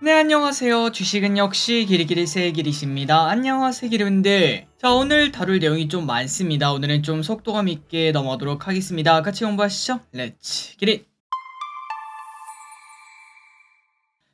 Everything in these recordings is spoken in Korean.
네, 안녕하세요. 주식은 역시 길이길이 새길이십니다. 안녕하세요, 기름들. 자, 오늘 다룰 내용이 좀 많습니다. 오늘은 좀 속도감 있게 넘어가도록 하겠습니다. 같이 공부하시죠. 렛츠 기릿.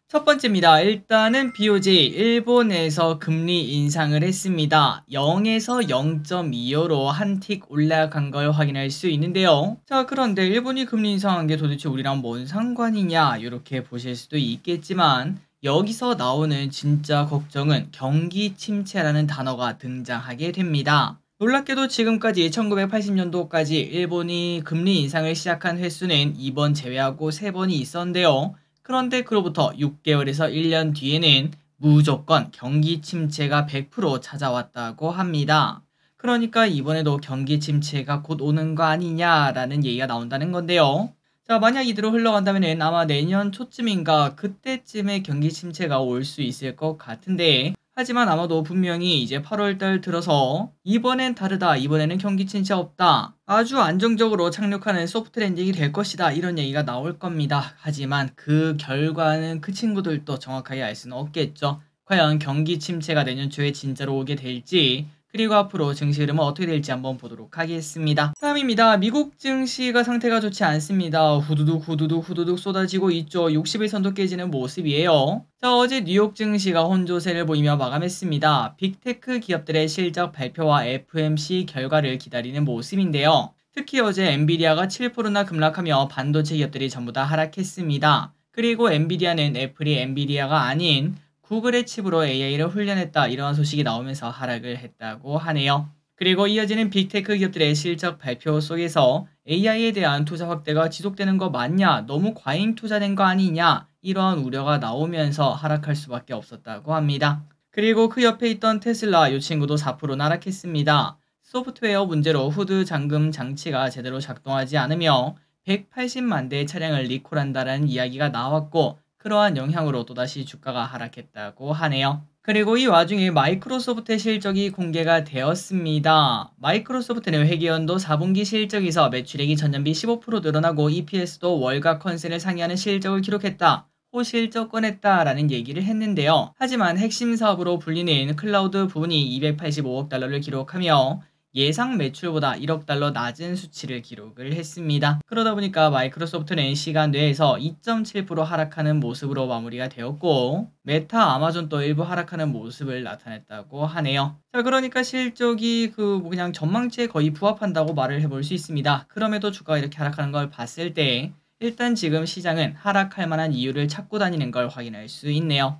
첫 번째입니다. 일단은 BOJ 일본에서 금리 인상을 했습니다. 0에서 0.25로 한 틱 올라간 걸 확인할 수 있는데요. 자, 그런데 일본이 금리 인상한 게 도대체 우리랑 뭔 상관이냐 이렇게 보실 수도 있겠지만 여기서 나오는 진짜 걱정은 경기 침체라는 단어가 등장하게 됩니다. 놀랍게도 지금까지 1980년도까지 일본이 금리 인상을 시작한 횟수는 이번 제외하고 3번이 있었는데요. 그런데 그로부터 6개월에서 1년 뒤에는 무조건 경기 침체가 100% 찾아왔다고 합니다. 그러니까 이번에도 경기 침체가 곧 오는 거 아니냐라는 얘기가 나온다는 건데요. 자, 만약 이대로 흘러간다면 아마 내년 초쯤인가 그때쯤에 경기 침체가 올 수 있을 것 같은데, 하지만 아마도 분명히 이제 8월달 들어서 이번엔 다르다, 이번에는 경기 침체 없다, 아주 안정적으로 착륙하는 소프트 랜딩이 될 것이다, 이런 얘기가 나올 겁니다. 하지만 그 결과는 그 친구들도 정확하게 알 수는 없겠죠. 과연 경기 침체가 내년 초에 진짜로 오게 될지, 그리고 앞으로 증시 흐름은 어떻게 될지 한번 보도록 하겠습니다. 다음입니다. 미국 증시가 상태가 좋지 않습니다. 후두둑 쏟아지고 있죠. 60일선도 깨지는 모습이에요. 자, 어제 뉴욕 증시가 혼조세를 보이며 마감했습니다. 빅테크 기업들의 실적 발표와 FOMC 결과를 기다리는 모습인데요. 특히 어제 엔비디아가 7%나 급락하며 반도체 기업들이 전부 다 하락했습니다. 그리고 엔비디아는 애플이 엔비디아가 아닌 구글의 칩으로 AI를 훈련했다, 이러한 소식이 나오면서 하락을 했다고 하네요. 그리고 이어지는 빅테크 기업들의 실적 발표 속에서 AI에 대한 투자 확대가 지속되는 거 맞냐, 너무 과잉 투자된 거 아니냐, 이러한 우려가 나오면서 하락할 수밖에 없었다고 합니다. 그리고 그 옆에 있던 테슬라, 이 친구도 4%나 하락했습니다. 소프트웨어 문제로 후드 잠금 장치가 제대로 작동하지 않으며 180만 대의 차량을 리콜한다라는 이야기가 나왔고, 그러한 영향으로 또다시 주가가 하락했다고 하네요. 그리고 이 와중에 마이크로소프트의 실적이 공개가 되었습니다. 마이크로소프트는 회계연도 4분기 실적에서 매출액이 전년비 15% 늘어나고 EPS도 월가 컨센을 상회하는 실적을 기록했다, 호실적 꺼냈다라는 얘기를 했는데요. 하지만 핵심 사업으로 불리는 클라우드 부분이 285억 달러를 기록하며 예상 매출보다 1억 달러 낮은 수치를 기록을 했습니다. 그러다 보니까 마이크로소프트는 시간 내에서 2.7% 하락하는 모습으로 마무리가 되었고, 메타, 아마존도 일부 하락하는 모습을 나타냈다고 하네요. 자, 그러니까 실적이 그냥 전망치에 거의 부합한다고 말을 해볼 수 있습니다. 그럼에도 주가가 이렇게 하락하는 걸 봤을 때 일단 지금 시장은 하락할 만한 이유를 찾고 다니는 걸 확인할 수 있네요.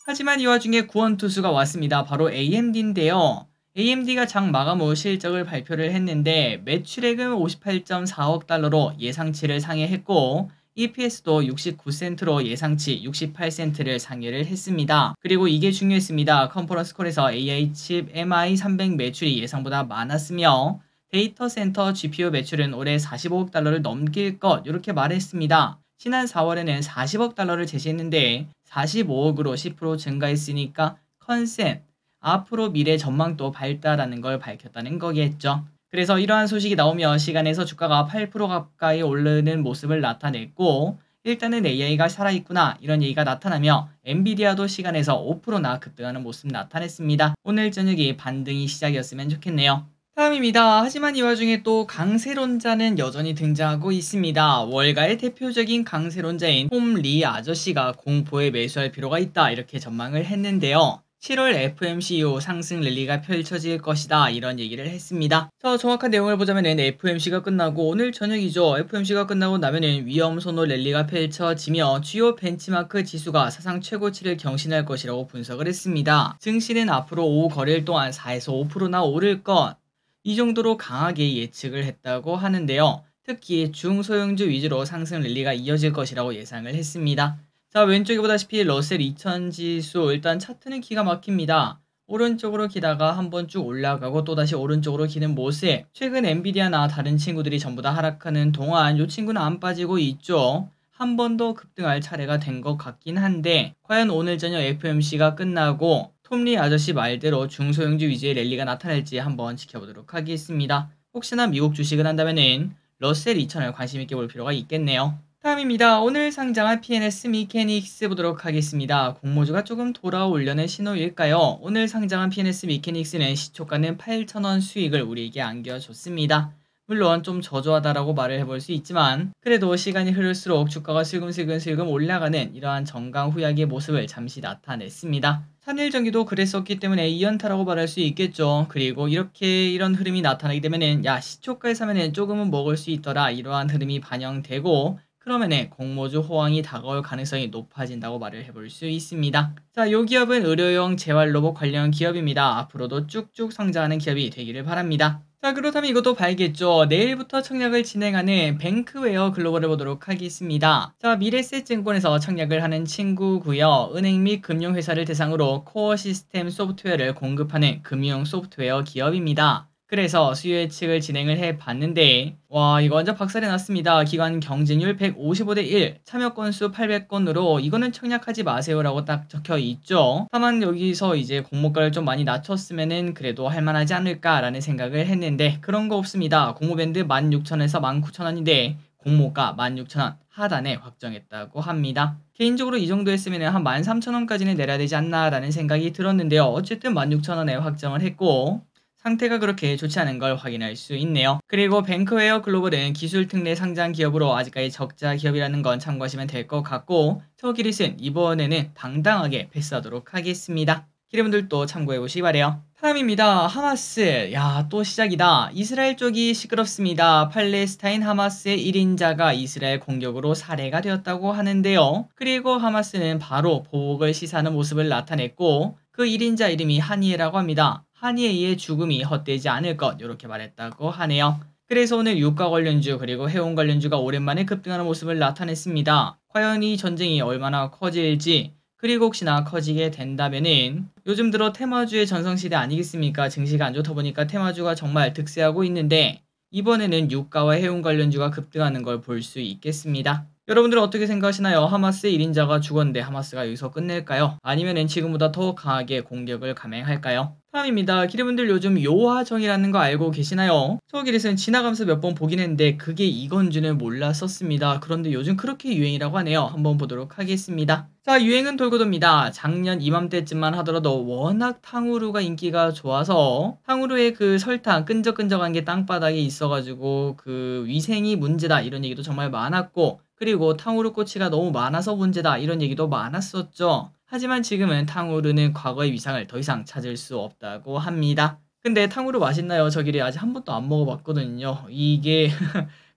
하지만 이 와중에 구원투수가 왔습니다. 바로 AMD인데요. AMD가 장 마감 후 실적을 발표를 했는데 매출액은 58.4억 달러로 예상치를 상회했고, EPS도 69센트로 예상치 68센트를 상회를 했습니다. 그리고 이게 중요했습니다. 컨퍼런스 콜에서 AI 칩 MI300 매출이 예상보다 많았으며 데이터 센터 GPU 매출은 올해 45억 달러를 넘길 것, 이렇게 말했습니다. 지난 4월에는 40억 달러를 제시했는데 45억으로 10% 증가했으니까 컨센, 앞으로 미래 전망도 밝다라는 걸 밝혔다는 거겠죠. 그래서 이러한 소식이 나오며 시간에서 주가가 8% 가까이 오르는 모습을 나타냈고, 일단은 AI가 살아있구나, 이런 얘기가 나타나며 엔비디아도 시간에서 5%나 급등하는 모습 나타냈습니다. 오늘 저녁이 반등이 시작이었으면 좋겠네요. 다음입니다. 하지만 이 와중에 또 강세론자는 여전히 등장하고 있습니다. 월가의 대표적인 강세론자인 홈리 아저씨가 공포에 매수할 필요가 있다, 이렇게 전망을 했는데요. 7월 FOMC 이후 상승 랠리가 펼쳐질 것이다, 이런 얘기를 했습니다. 자, 정확한 내용을 보자면은 FOMC가 끝나고 오늘 저녁이죠. FOMC가 끝나고 나면은 위험 선호 랠리가 펼쳐지며 주요 벤치마크 지수가 사상 최고치를 경신할 것이라고 분석을 했습니다. 증시는 앞으로 오후 거래일 동안 4에서 5%나 오를 것, 이 정도로 강하게 예측을 했다고 하는데요. 특히 중소형주 위주로 상승 랠리가 이어질 것이라고 예상을 했습니다. 자, 왼쪽에 보다시피 러셀 2000 지수, 일단 차트는 기가 막힙니다. 오른쪽으로 기다가 한번 쭉 올라가고 또다시 오른쪽으로 기는 모습. 최근 엔비디아나 다른 친구들이 전부 다 하락하는 동안 이 친구는 안 빠지고 있죠. 한 번 더 급등할 차례가 된 것 같긴 한데, 과연 오늘 저녁 FOMC가 끝나고 톰리 아저씨 말대로 중소형주 위주의 랠리가 나타날지 한번 지켜보도록 하겠습니다. 혹시나 미국 주식을 한다면은 러셀 2000을 관심있게 볼 필요가 있겠네요. 다음입니다. 오늘 상장한 PNS 미케닉스 보도록 하겠습니다. 공모주가 조금 돌아오려는 신호일까요? 오늘 상장한 PNS 미케닉스는 시초가는 8,000원 수익을 우리에게 안겨줬습니다. 물론 좀 저조하다라고 말을 해볼 수 있지만 그래도 시간이 흐를수록 주가가 슬금슬금 올라가는 이러한 정강후약의 모습을 잠시 나타냈습니다. 산일전기도 그랬었기 때문에 2연타라고 말할 수 있겠죠. 그리고 이런 흐름이 나타나게 되면은 야 시초가에 사면은 조금은 먹을 수 있더라 이러한 흐름이 반영되고 그러면은 공모주 호황이 다가올 가능성이 높아진다고 말을 해볼 수 있습니다. 자, 요 기업은 의료용 재활로봇 관련 기업입니다. 앞으로도 쭉쭉 성장하는 기업이 되기를 바랍니다. 자, 그렇다면 이것도 봐야겠죠. 내일부터 청약을 진행하는 뱅크웨어 글로벌을 보도록 하겠습니다. 자, 미래셋증권에서 청약을 하는 친구고요. 은행 및 금융회사를 대상으로 코어 시스템 소프트웨어를 공급하는 금융 소프트웨어 기업입니다. 그래서 수요 예측을 진행을 해봤는데 와 이거 완전 박살이 났습니다. 기관 경쟁률 155대 1, 참여 건수 800건으로 이거는 청약하지 마세요라고 딱 적혀 있죠. 다만 여기서 이제 공모가를 좀 많이 낮췄으면은 그래도 할만하지 않을까라는 생각을 했는데 그런 거 없습니다. 공모밴드 16,000원에서 19,000원인데 공모가 16,000원 하단에 확정했다고 합니다. 개인적으로 이 정도 했으면 한 13,000원까지는 내려야 되지 않나라는 생각이 들었는데요. 어쨌든 16,000원에 확정을 했고 상태가 그렇게 좋지 않은 걸 확인할 수 있네요. 그리고 뱅크웨어 글로벌은 기술 특례 상장 기업으로 아직까지 적자 기업이라는 건 참고하시면 될 것 같고 터기릿은 이번에는 당당하게 패스하도록 하겠습니다. 여러분들도 참고해보시기 바래요. 다음입니다. 하마스. 야, 또 시작이다. 이스라엘 쪽이 시끄럽습니다. 팔레스타인 하마스의 1인자가 이스라엘 공격으로 살해가 되었다고 하는데요. 그리고 하마스는 바로 보복을 시사하는 모습을 나타냈고 그 1인자 이름이 하니에라고 합니다. 하니에의 죽음이 헛되지 않을 것 이렇게 말했다고 하네요. 그래서 오늘 유가 관련주 그리고 해운 관련주가 오랜만에 급등하는 모습을 나타냈습니다. 과연 이 전쟁이 얼마나 커질지 그리고 혹시나 커지게 된다면은 요즘 들어 테마주의 전성시대 아니겠습니까? 증시가 안 좋다 보니까 테마주가 정말 득세하고 있는데 이번에는 유가와 해운 관련주가 급등하는 걸 볼 수 있겠습니다. 여러분들은 어떻게 생각하시나요? 하마스의 1인자가 죽었는데 하마스가 여기서 끝낼까요? 아니면 지금보다 더 강하게 공격을 감행할까요? 다음입니다. 기대분들 요즘 요화정이라는 거 알고 계시나요? 저기에서는 지나가면서 몇 번 보긴 했는데 그게 이건 줄은 몰랐었습니다. 그런데 요즘 그렇게 유행이라고 하네요. 한번 보도록 하겠습니다. 자, 유행은 돌고 돕니다. 작년 이맘때쯤만 하더라도 워낙 탕후루가 인기가 좋아서 탕후루의 그 설탕 끈적끈적한 게 땅바닥에 있어가지고 그 위생이 문제다 이런 얘기도 정말 많았고 그리고 탕후루 꼬치가 너무 많아서 문제다 이런 얘기도 많았었죠. 하지만 지금은 탕후루는 과거의 위상을 더 이상 찾을 수 없다고 합니다. 근데 탕후루 맛있나요? 저길에 아직 한 번도 안 먹어봤거든요. 이게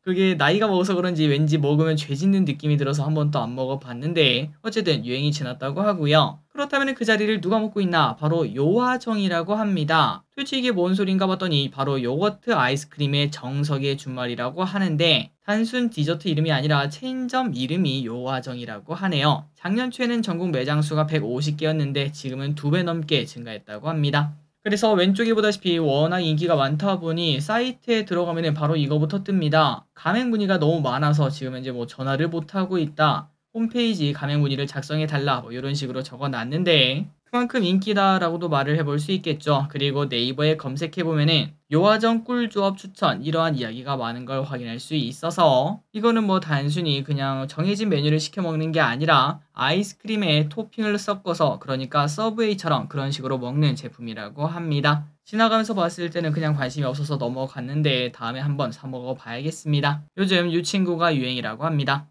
그게 나이가 먹어서 그런지 왠지 먹으면 죄 짓는 느낌이 들어서 한 번도 안 먹어봤는데 어쨌든 유행이 지났다고 하고요. 그렇다면 그 자리를 누가 먹고 있나? 바로 요화정이라고 합니다. 도대체 이게 뭔 소린가 봤더니 바로 요거트 아이스크림의 정석의 준말이라고 하는데 단순 디저트 이름이 아니라 체인점 이름이 요화정이라고 하네요. 작년 초에는 전국 매장 수가 150개였는데 지금은 2배 넘게 증가했다고 합니다. 그래서 왼쪽에 보다시피 워낙 인기가 많다 보니 사이트에 들어가면 바로 이거부터 뜹니다. 가맹 문의가 너무 많아서 지금 이제 뭐 전화를 못하고 있다. 홈페이지 가맹 문의를 작성해 달라 뭐 이런 식으로 적어놨는데 그만큼 인기다라고도 말을 해볼 수 있겠죠. 그리고 네이버에 검색해보면은 요화정 꿀조합 추천 이러한 이야기가 많은 걸 확인할 수 있어서 이거는 뭐 단순히 그냥 정해진 메뉴를 시켜 먹는 게 아니라 아이스크림에 토핑을 섞어서 그러니까 서브웨이처럼 그런 식으로 먹는 제품이라고 합니다. 지나가면서 봤을 때는 그냥 관심이 없어서 넘어갔는데 다음에 한번 사 먹어 봐야겠습니다. 요즘 이 친구가 유행이라고 합니다.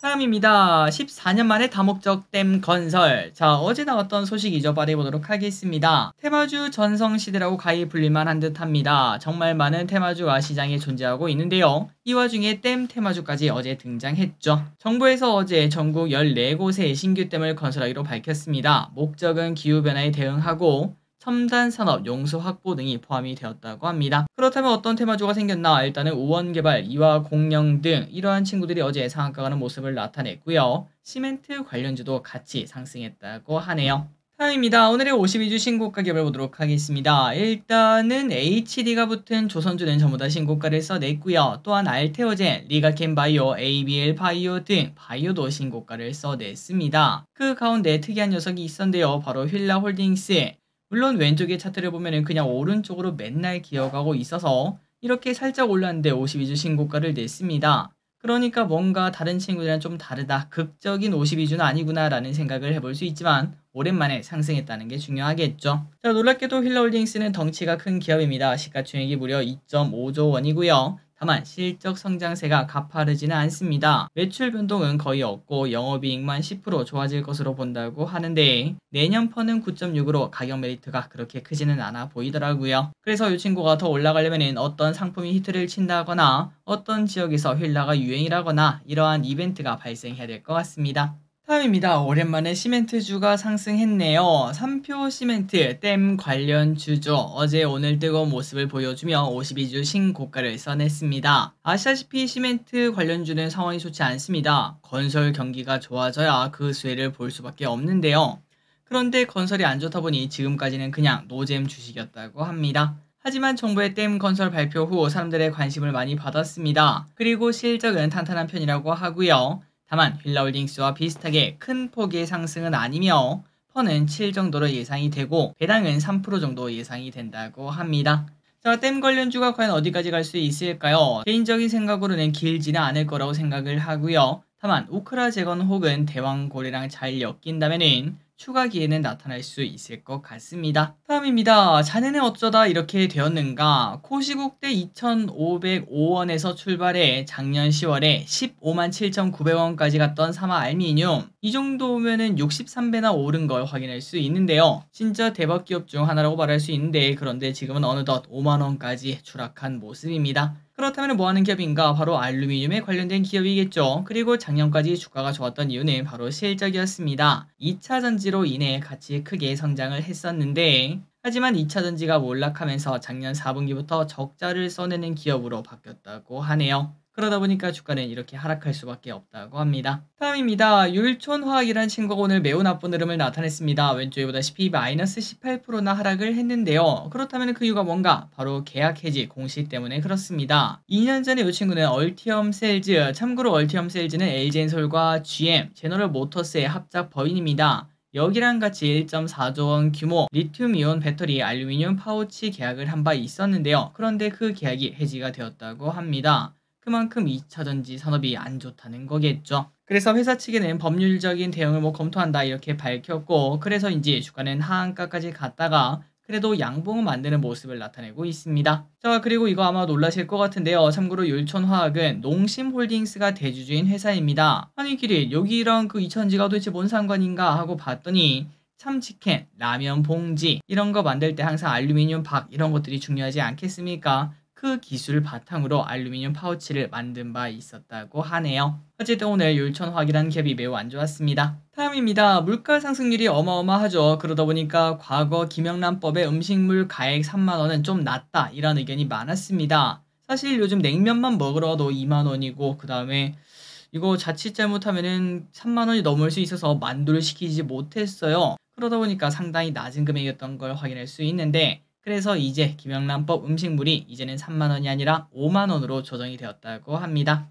다음입니다. 14년 만에 다목적 댐 건설. 자, 어제 나왔던 소식이죠. 말해보도록 하겠습니다. 테마주 전성시대라고 가히 불릴만한 듯합니다. 정말 많은 테마주가 시장에 존재하고 있는데요. 이 와중에 댐 테마주까지 어제 등장했죠. 정부에서 어제 전국 14곳의 신규 댐을 건설하기로 밝혔습니다. 목적은 기후변화에 대응하고 첨단 산업 용수 확보 등이 포함이 되었다고 합니다. 그렇다면 어떤 테마주가 생겼나? 일단은 우원개발, 이화공영 등 이러한 친구들이 어제 상한가 가는 모습을 나타냈고요. 시멘트 관련주도 같이 상승했다고 하네요. 다음입니다. 오늘의 52주 신고가 겹을 보도록 하겠습니다. 일단은 HD가 붙은 조선주는 전부 다 신고가를 써냈고요. 또한 알테오젠, 리가켄 바이오, ABL 바이오 등 바이오도 신고가를 써냈습니다. 그 가운데 특이한 녀석이 있었는데요. 바로 휠라홀딩스. 물론 왼쪽의 차트를 보면 그냥 오른쪽으로 맨날 기어가고 있어서 이렇게 살짝 올랐는데 52주 신고가를 냈습니다. 그러니까 뭔가 다른 친구들이랑 좀 다르다. 극적인 52주는 아니구나라는 생각을 해볼 수 있지만 오랜만에 상승했다는 게 중요하겠죠. 자, 놀랍게도 휠라홀딩스는 덩치가 큰 기업입니다. 시가총액이 무려 2.5조 원이고요. 다만 실적 성장세가 가파르지는 않습니다. 매출 변동은 거의 없고 영업이익만 10% 좋아질 것으로 본다고 하는데 내년 펀은 9.6으로 가격 메리트가 그렇게 크지는 않아 보이더라고요. 그래서 이 친구가 더 올라가려면 어떤 상품이 히트를 친다거나 어떤 지역에서 휠라가 유행이라거나 이러한 이벤트가 발생해야 될 것 같습니다. 다음입니다. 오랜만에 시멘트주가 상승했네요. 3표 시멘트 댐 관련 주죠. 어제 오늘 뜨거운 모습을 보여주며 52주 신고가를 써냈습니다. 아시다시피 시멘트 관련주는 상황이 좋지 않습니다. 건설 경기가 좋아져야 그 수혜를 볼 수밖에 없는데요. 그런데 건설이 안 좋다 보니 지금까지는 그냥 노잼 주식이었다고 합니다. 하지만 정부의 댐 건설 발표 후 사람들의 관심을 많이 받았습니다. 그리고 실적은 탄탄한 편이라고 하고요. 다만 휠라홀딩스와 비슷하게 큰 폭의 상승은 아니며 펀은 7 정도로 예상이 되고 배당은 3% 정도 예상이 된다고 합니다. 자, 댐 관련주가 과연 어디까지 갈 수 있을까요? 개인적인 생각으로는 길지는 않을 거라고 생각을 하고요. 다만 우크라 재건 혹은 대왕고래랑 잘 엮인다면은 추가 기회는 나타날 수 있을 것 같습니다. 다음입니다. 자네는 어쩌다 이렇게 되었는가? 코시국대 2,505원에서 출발해 작년 10월에 15만 7,900원까지 갔던 사마 알미늄. 이 정도면은 63배나 오른 걸 확인할 수 있는데요. 진짜 대박 기업 중 하나라고 말할 수 있는데 그런데 지금은 어느덧 5만원까지 추락한 모습입니다. 그렇다면 뭐하는 기업인가? 바로 알루미늄에 관련된 기업이겠죠. 그리고 작년까지 주가가 좋았던 이유는 바로 실적이었습니다. 2차 전지로 인해 같이 크게 성장을 했었는데 하지만 2차 전지가 몰락하면서 작년 4분기부터 적자를 써내는 기업으로 바뀌었다고 하네요. 그러다 보니까 주가는 이렇게 하락할 수밖에 없다고 합니다. 다음입니다. 율촌화학이란 친구가 오늘 매우 나쁜 흐름을 나타냈습니다. 왼쪽에 보다시피 마이너스 18%나 하락을 했는데요. 그렇다면 그 이유가 뭔가? 바로 계약 해지 공시 때문에 그렇습니다. 2년 전에 이 친구는 얼티엄 셀즈, 참고로 얼티엄 셀즈는 LG엔솔과 GM, 제너럴 모터스의 합작 법인입니다. 여기랑 같이 1.4조 원 규모 리튬이온 배터리 알루미늄 파우치 계약을 한 바 있었는데요. 그런데 그 계약이 해지가 되었다고 합니다. 그만큼 2차 전지 산업이 안 좋다는 거겠죠. 그래서 회사 측에는 법률적인 대응을 검토한다 이렇게 밝혔고 그래서인지 주가는 하한가까지 갔다가 그래도 양봉을 만드는 모습을 나타내고 있습니다. 자, 그리고 이거 아마 놀라실 것 같은데요. 참고로 율촌화학은 농심홀딩스가 대주주인 회사입니다. 아니 길이 여기랑 그 2차전지가 도대체 뭔 상관인가 하고 봤더니 참치캔, 라면 봉지 이런 거 만들 때 항상 알루미늄 박 이런 것들이 중요하지 않겠습니까? 그 기술을 바탕으로 알루미늄 파우치를 만든 바 있었다고 하네요. 어쨌든 오늘 율촌화학이라는 기업이 매우 안 좋았습니다. 다음입니다. 물가 상승률이 어마어마하죠. 그러다 보니까 과거 김영란법의 음식물 가액 3만원은 좀 낮다 이런 의견이 많았습니다. 사실 요즘 냉면만 먹으러도 2만원이고 그 다음에 이거 자칫 잘못하면은 3만원이 넘을 수 있어서 만두를 시키지 못했어요. 그러다 보니까 상당히 낮은 금액이었던 걸 확인할 수 있는데 그래서 이제 김영란법 음식물이 이제는 3만원이 아니라 5만원으로 조정이 되었다고 합니다.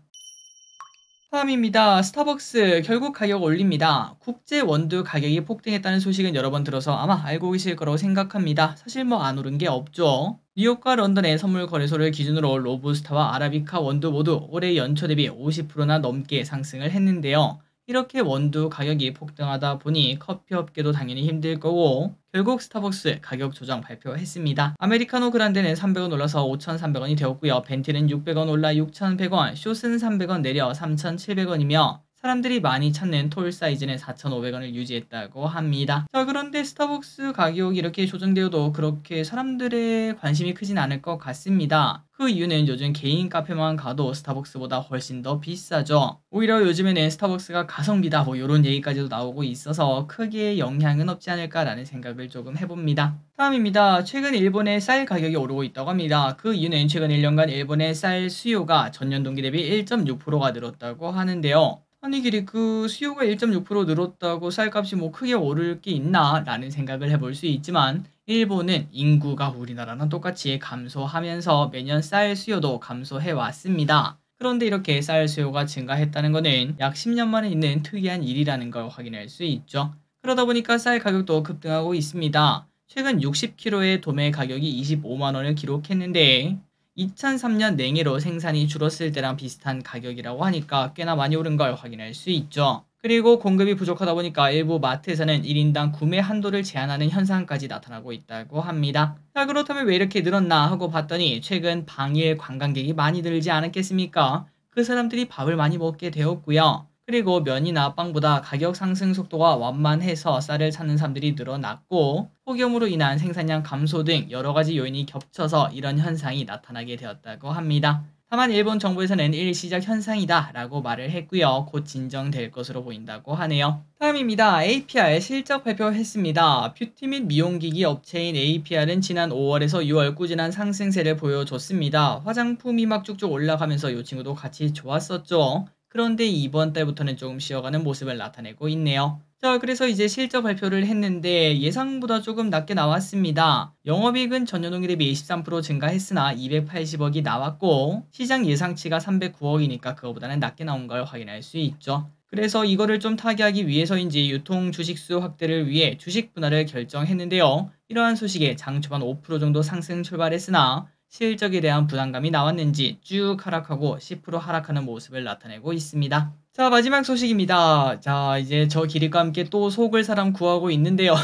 다음입니다. 스타벅스 결국 가격 올립니다. 국제 원두 가격이 폭등했다는 소식은 여러 번 들어서 아마 알고 계실 거라고 생각합니다. 사실 뭐 안 오른 게 없죠. 뉴욕과 런던의 선물 거래소를 기준으로 로부스타와 아라비카 원두 모두 올해 연초 대비 50%나 넘게 상승을 했는데요. 이렇게 원두 가격이 폭등하다 보니 커피 업계도 당연히 힘들 거고 결국 스타벅스 가격 조정 발표했습니다. 아메리카노 그란데는 300원 올라서 5,300원이 되었고요. 벤티는 600원 올라 6,100원, 숏은 300원 내려 3,700원이며 사람들이 많이 찾는 톨 사이즈는 4,500원을 유지했다고 합니다. 자, 그런데 스타벅스 가격이 이렇게 조정되어도 그렇게 사람들의 관심이 크진 않을 것 같습니다. 그 이유는 요즘 개인 카페만 가도 스타벅스보다 훨씬 더 비싸죠. 오히려 요즘에는 스타벅스가 가성비다 뭐 이런 얘기까지도 나오고 있어서 크게 영향은 없지 않을까라는 생각을 조금 해봅니다. 다음입니다. 최근 일본의 쌀 가격이 오르고 있다고 합니다. 그 이유는 최근 1년간 일본의 쌀 수요가 전년 동기 대비 1.6%가 늘었다고 하는데요. 아니 길이 그 수요가 1.6% 늘었다고 쌀값이 뭐 크게 오를 게 있나 라는 생각을 해볼 수 있지만 일본은 인구가 우리나라랑 똑같이 감소하면서 매년 쌀 수요도 감소해 왔습니다. 그런데 이렇게 쌀 수요가 증가했다는 것은 약 10년 만에 있는 특이한 일이라는 걸 확인할 수 있죠. 그러다 보니까 쌀 가격도 급등하고 있습니다. 최근 60kg의 도매 가격이 25만원을 기록했는데 2003년 냉해로 생산이 줄었을 때랑 비슷한 가격이라고 하니까 꽤나 많이 오른 걸 확인할 수 있죠. 그리고 공급이 부족하다 보니까 일부 마트에서는 1인당 구매 한도를 제한하는 현상까지 나타나고 있다고 합니다. 자, 그렇다면 왜 이렇게 늘었나 하고 봤더니 최근 방일 관광객이 많이 늘지 않았겠습니까? 그 사람들이 밥을 많이 먹게 되었고요. 그리고 면이나 빵보다 가격 상승 속도가 완만해서 쌀을 찾는 사람들이 늘어났고, 폭염으로 인한 생산량 감소 등 여러 가지 요인이 겹쳐서 이런 현상이 나타나게 되었다고 합니다. 다만 일본 정부에서는 일시적 현상이다 라고 말을 했고요. 곧 진정될 것으로 보인다고 하네요. 다음입니다. APR 실적 발표했습니다. 뷰티 및 미용기기 업체인 APR은 지난 5월에서 6월 꾸준한 상승세를 보여줬습니다. 화장품이 막 쭉쭉 올라가면서 이 친구도 같이 좋았었죠. 그런데 이번 달부터는 조금 쉬어가는 모습을 나타내고 있네요. 자, 그래서 이제 실적 발표를 했는데 예상보다 조금 낮게 나왔습니다. 영업이익은 전년 동기 대비 23% 증가했으나 280억이 나왔고, 시장 예상치가 309억이니까 그거보다는 낮게 나온 걸 확인할 수 있죠. 그래서 이거를 좀 타개하기 위해서인지 유통 주식수 확대를 위해 주식 분할을 결정했는데요. 이러한 소식에 장 초반 5% 정도 상승 출발했으나 실적에 대한 부담감이 나왔는지 쭉 하락하고 10% 하락하는 모습을 나타내고 있습니다. 자, 마지막 소식입니다. 자, 이제 저 기립과 함께 또 속을 사람 구하고 있는데요.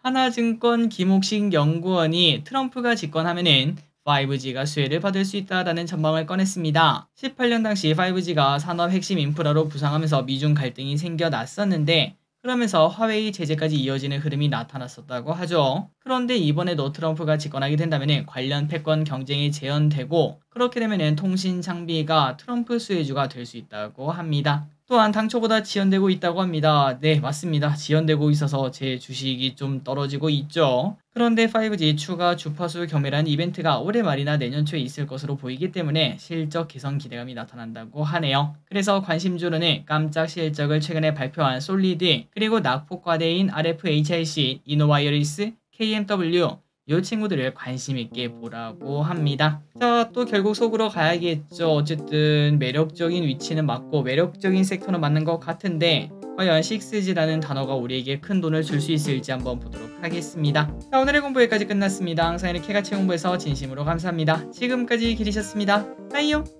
하나증권 김옥식 연구원이 트럼프가 집권하면은 5G가 수혜를 받을 수 있다라는 전망을 꺼냈습니다. 18년 당시 5G가 산업 핵심 인프라로 부상하면서 미중 갈등이 생겨났었는데, 그러면서 화웨이 제재까지 이어지는 흐름이 나타났었다고 하죠. 그런데 이번에도 트럼프가 집권하게 된다면 관련 패권 경쟁이 재현되고, 그렇게 되면 통신 장비가 트럼프 수혜주가 될 수 있다고 합니다. 또한 당초보다 지연되고 있다고 합니다. 네, 맞습니다. 지연되고 있어서 제 주식이 좀 떨어지고 있죠. 그런데 5G 추가 주파수 경매라는 이벤트가 올해 말이나 내년 초에 있을 것으로 보이기 때문에 실적 개선 기대감이 나타난다고 하네요. 그래서 관심주로는 깜짝 실적을 최근에 발표한 솔리드, 그리고 낙폭과대인 RFHIC, 이노와이어리스, KMW, 이 친구들을 관심있게 보라고 합니다. 자, 또 결국 속으로 가야겠죠. 어쨌든 매력적인 위치는 맞고 매력적인 섹터는 맞는 것 같은데, 과연 6G라는 단어가 우리에게 큰 돈을 줄 수 있을지 한번 보도록 하겠습니다. 자, 오늘의 공부 여기까지 끝났습니다. 항상 이렇게 같이 공부해서 진심으로 감사합니다. 지금까지 기리셨습니다. 빠이요.